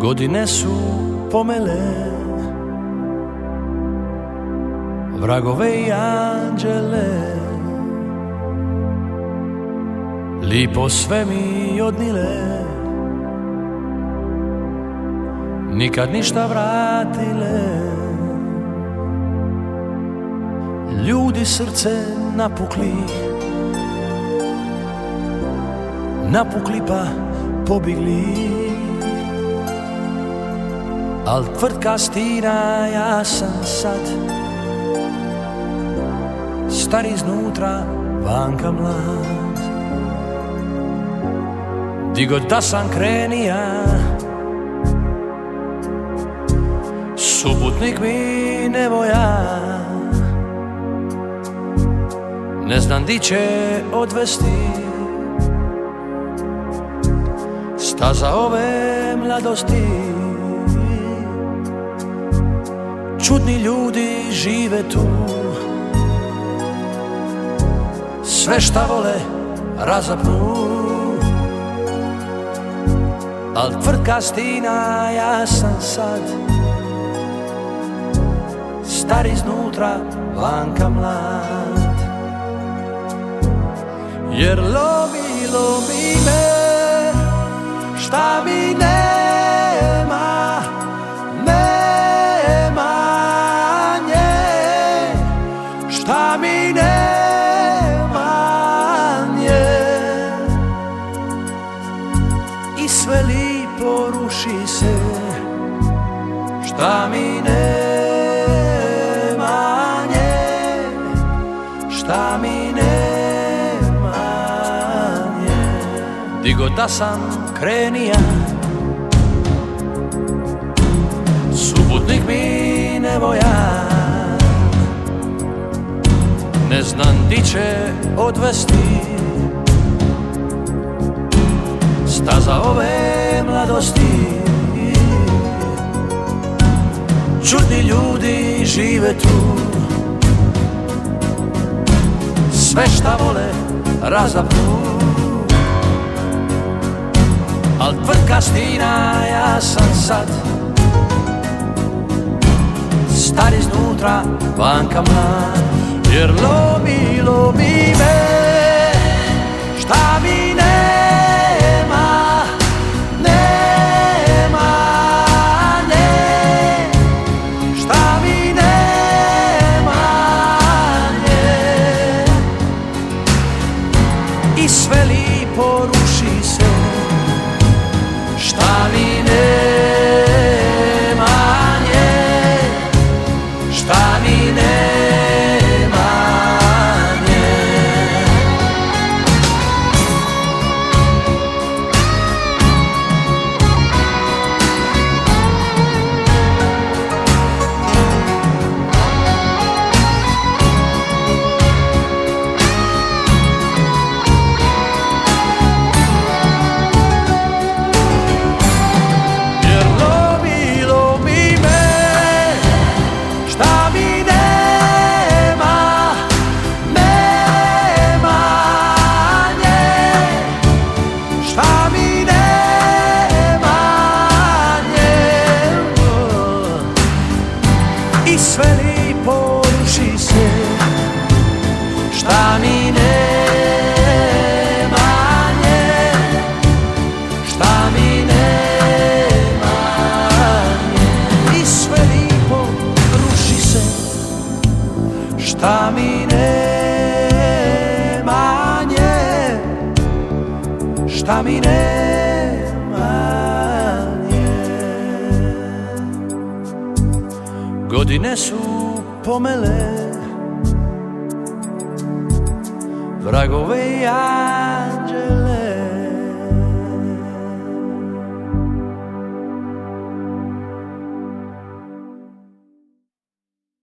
Godine su pomele vragove i anđele, lipo sve mi odnile, nikad ništa vratile. Ljudi srce napukli, napukli pa pobigli, al tvrtka stina, ja sam sad star iznutra, vanka mlad. Di god da sam krenija, suputnik mi ne voja, ne znam di će odvesti staza ove mladosti. Čudni ljudi žive tu, sve šta vole razapnu, al tvrtka stina, ja sam sad star iznutra, vanka mlad. Jer lomi me šta mi nema, nema nje, šta mi nema nje. I sve lipo ruši se, šta mi nema nje, šta mi nema nje. Di god da sam krenija, suputnik mi ne voja, ne znam di će odvesti staza ove mladosti. Čudni ljudi žive tu, sve šta vole razapnu, al tvrtka stina, ja sam sad star iznutra, vanka mlad. Jer lomi me šta mi nema, nema nje, šta mi nema nje. I sve lipo ruši se, šta mi nema nje, šta mi nema nje. I sve lipo ruši se, šta mi nema nje, šta mi nema nje. I sve lipo ruši se, šta mi nema nje, šta mi nema nje. Godine su pomele vragove i